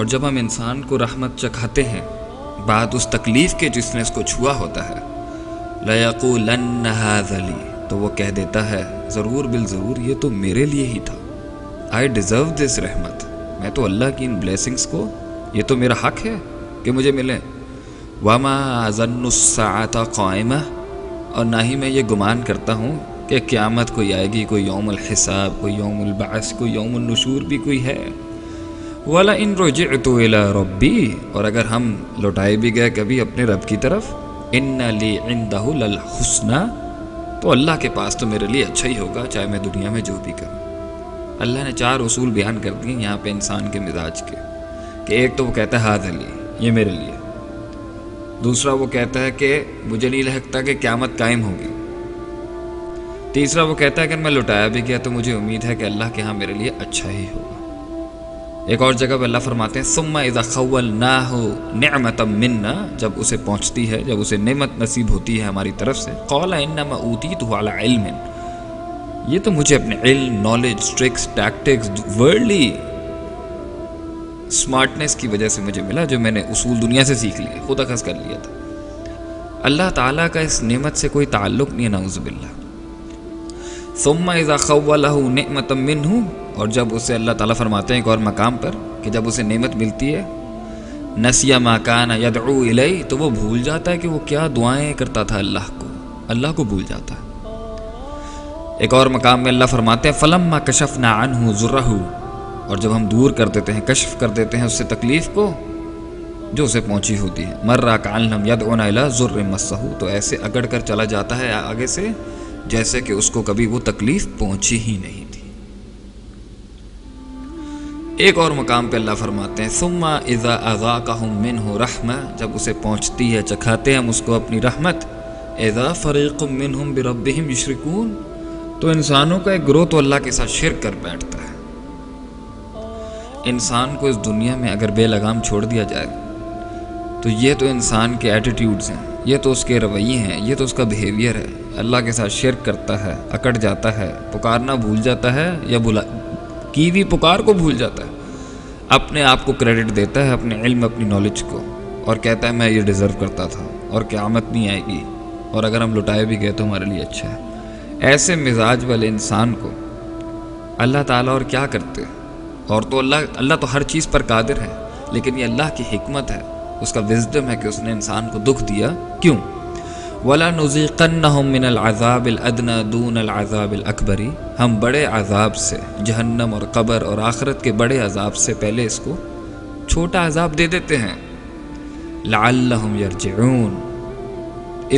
اور جب ہم انسان کو رحمت چکھاتے ہیں بعد اس تکلیف کے جس نے اس کو چھوا ہوتا ہے، لَيَقُولَنَّ هَذَا لِي، تو وہ کہہ دیتا ہے ضرور بالضرور یہ تو میرے لیے ہی تھا. I deserve this رحمت، میں تو اللہ کی ان بلیسنگز کو، یہ تو میرا حق ہے کہ مجھے ملے. وَمَا أَظُنُّ السَّاعَةَ قَائِمَةً، اور نہ ہی میں یہ گمان کرتا ہوں کہ قیامت کوئی آئے گی، کوئی یوم الحساب، کوئی یوم البعث، کوئی یوم النشور بھی کوئی ہے. وَلَئِن رُجِعْتُ إِلَىٰ رَبِّي، اور اگر ہم لوٹائے بھی گئے کبھی اپنے رب کی طرف، إِنَّ لِي عِندَهُ لَلْحُسْنَىٰ، تو اللہ کے پاس تو میرے لیے اچھا ہی ہوگا چاہے میں دنیا میں جو بھی کروں. اللہ نے 4 اصول بیان کر دیے یہاں پہ انسان کے مزاج کے، کہ ایک تو وہ کہتا ہے ہاذا لی، یہ میرے لیے. دوسرا وہ کہتا ہے کہ مجھے نہیں لگتا کہ قیامت قائم ہوگی. تیسرا وہ کہتا ہے کہ میں لوٹایا بھی گیا تو مجھے امید ہے کہ اللہ کے ہاں میرے لیے اچھا ہی ہوگا. ایک اور جگہ پہ اللہ فرماتے ہیں ثم اذا خولناه نعمة منا، جب اسے پہنچتی ہے، جب اسے نعمت نصیب ہوتی ہے ہماری طرف سے، قال انما اوتیته على علم، یہ تو مجھے اپنے علم، نالج، ٹرکس، ٹیکٹکس، ورلڈلی سمارٹنس کی وجہ سے مجھے ملا، جو میں نے اصول دنیا سے سیکھ لیے، خود اخذ کر لیا تھا. اللہ تعالیٰ کا اس نعمت سے کوئی تعلق نہیں ہے، نعوذ باللہ. ثم اذا خوله نعمة منه، اور جب اسے اللہ تعالیٰ فرماتے ہیں ایک اور مقام پر کہ جب اسے نعمت ملتی ہے، نسی ما کان یدعو الیہ، تو وہ بھول جاتا ہے کہ وہ کیا دعائیں کرتا تھا اللہ کو بھول جاتا ہے. ایک اور مقام میں اللہ فرماتے ہیں فلما کشفنا عنہ ضرہ، اور جب ہم دور کر دیتے ہیں، کشف کر دیتے ہیں اس سے تکلیف کو جو اسے پہنچی ہوتی ہے، مر کأن لم یدعنا الی ضر مسہ، تو ایسے اگڑ کر چلا جاتا ہے آگے سے جیسے کہ اس کو کبھی وہ تکلیف پہنچی ہی نہیں تھی. ایک اور مقام پہ اللہ فرماتے ہیں ثم اذا اذاقهم منه رحمہ، جب اسے پہنچتی ہے، چکھاتے ہیں ہم اس کو اپنی رحمت، اذا فریق منهم بربهم یشرکون، تو انسانوں کا ایک گروہ تو اللہ کے ساتھ شرک کر بیٹھتا ہے. انسان کو اس دنیا میں اگر بے لگام چھوڑ دیا جائے تو یہ تو انسان کے ایٹیٹیوڈز ہیں، یہ تو اس کے رویے ہیں، یہ تو اس کا بیہیویئر ہے. اللہ کے ساتھ شرک کرتا ہے، اکڑ جاتا ہے، پکارنا بھول جاتا ہے، یا کی بھی پکار کو بھول جاتا ہے، اپنے آپ کو کریڈٹ دیتا ہے، اپنے علم، اپنی نالج کو، اور کہتا ہے میں یہ ڈیزرو کرتا تھا اور قیامت نہیں آئے گی، اور اگر ہم لٹائے بھی گئے تو ہمارے لیے اچھا ہے. ایسے مزاج والے انسان کو اللہ تعالیٰ اور کیا کرتے، اور تو اللہ تو ہر چیز پر قادر ہے، لیکن یہ اللہ کی حکمت ہے، اس کا وزڈم ہے کہ اس نے انسان کو دکھ دیا. کیوں؟ وَلَنُذِيقَنَّهُم مِّنَ الْعَذَابِ الْأَدْنَىٰ دُونَ الْعَذَابِ الْأَكْبَرِ، ہم بڑے عذاب سے، جہنم اور قبر اور آخرت کے بڑے عذاب سے پہلے اس کو چھوٹا عذاب دے دیتے ہیں. لَعَلَّهُمْ يَرْجِعُونَ،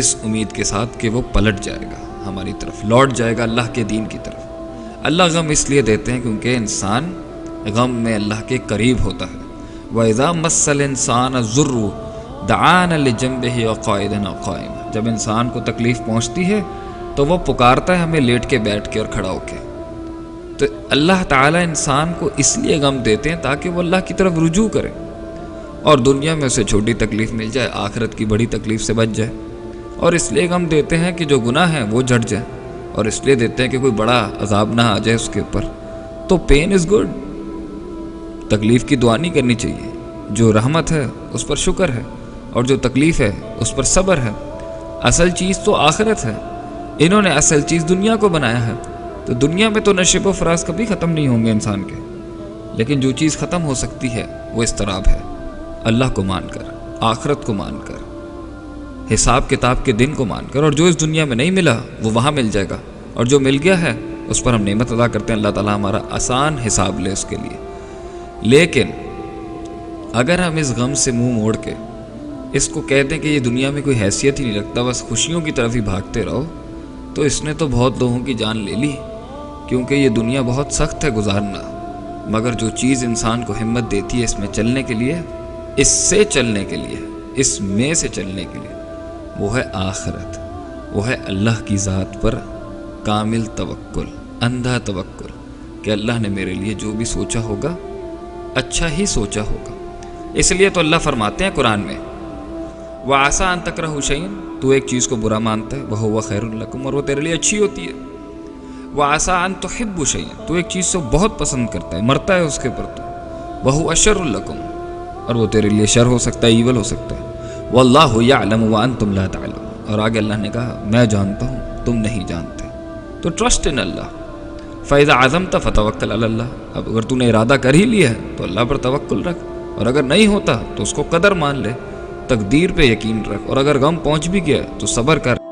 اس امید کے ساتھ کہ وہ پلٹ جائے گا ہماری طرف، لوٹ جائے گا اللہ کے دین کی طرف. اللہ غم اس لیے دیتے ہیں کیونکہ انسان غم میں اللہ کے قریب ہوتا ہے. وَإِذَا مَسَّ الْإِنسَانَ الضُّرُّ دَعَانَ لِجَنبِهِ وَقَاعِدًا أَوْ قَائِمًا، جب انسان کو تکلیف پہنچتی ہے تو وہ پکارتا ہے ہمیں لیٹ کے، بیٹھ کے اور کھڑا ہو کے. تو اللہ تعالیٰ انسان کو اس لیے غم دیتے ہیں تاکہ وہ اللہ کی طرف رجوع کرے، اور دنیا میں اسے چھوٹی تکلیف مل جائے، آخرت کی بڑی تکلیف سے بچ جائے. اور اس لیے غم دیتے ہیں کہ جو گناہ ہیں وہ جھٹ جائے، اور اس لیے دیتے ہیں کہ کوئی بڑا عذاب نہ آ جائے اس کے اوپر. تو پین از گڈ، تکلیف کی دعا نہیں کرنی چاہیے. جو رحمت ہے اس پر شکر ہے، اور جو تکلیف ہے اس پر صبر ہے. اصل چیز تو آخرت ہے، انہوں نے اصل چیز دنیا کو بنایا ہے. تو دنیا میں تو نشیب و فراز کبھی ختم نہیں ہوں گے انسان کے، لیکن جو چیز ختم ہو سکتی ہے وہ اضطراب ہے. اللہ کو مان کر، آخرت کو مان کر، حساب کتاب کے دن کو مان کر، اور جو اس دنیا میں نہیں ملا وہ وہاں مل جائے گا، اور جو مل گیا ہے اس پر ہم نعمت ادا کرتے ہیں. اللہ تعالیٰ ہمارا آسان حساب لے اس کے لیے. لیکن اگر ہم اس غم سے منہ موڑ کے اس کو کہتے ہیں کہ یہ دنیا میں کوئی حیثیت ہی نہیں رکھتا، بس خوشیوں کی طرف ہی بھاگتے رہو، تو اس نے تو بہت لوگوں کی جان لے لی. کیونکہ یہ دنیا بہت سخت ہے گزارنا، مگر جو چیز انسان کو ہمت دیتی ہے اس میں چلنے کے لیے، اس سے چلنے کے لیے، اس میں سے چلنے کے لیے، وہ ہے آخرت، وہ ہے اللہ کی ذات پر کامل توکل، اندھا توکل، کہ اللہ نے میرے لیے جو بھی سوچا ہوگا اچھا ہی سوچا ہوگا. اس لیے تو اللہ فرماتے ہیں قرآن میں وَعَسَىٰ أَن تَكْرَهُوا شَيْئًا، تو ایک چیز کو برا مانتا ہے، وَهُوَ خَيْرٌ لَكُمْ، اور وہ تیرے لیے اچھی ہوتی ہے. وَعَسَىٰ أَن تُحِبُّوا شَيْئًا، تو ایک چیز کو بہت پسند کرتا ہے، مرتا ہے اس کے پر، تو وَهُوَ شَرٌ لَكُمْ، اور وہ تیرے لیے شر ہو سکتا ہے، ایول ہو سکتا ہے۔ واللہ یعلم وانتم لا تعلمون، اور آگے اللہ نے کہا میں جانتا ہوں تم نہیں جانتے، تو ٹرسٹ ان اللہ۔ فَإِذَا عَزَمْتَ فَتَوَكَّلْ عَلَى اللَّهِ، اب اگر تو نے ارادہ کر ہی لیا ہے تو اللہ پر توکل رکھ، اور اگر نہیں ہوتا تو اس کو قدر مان لے، تقدیر پہ یقین رکھ، اور اگر غم پہنچ بھی گیا تو صبر کر۔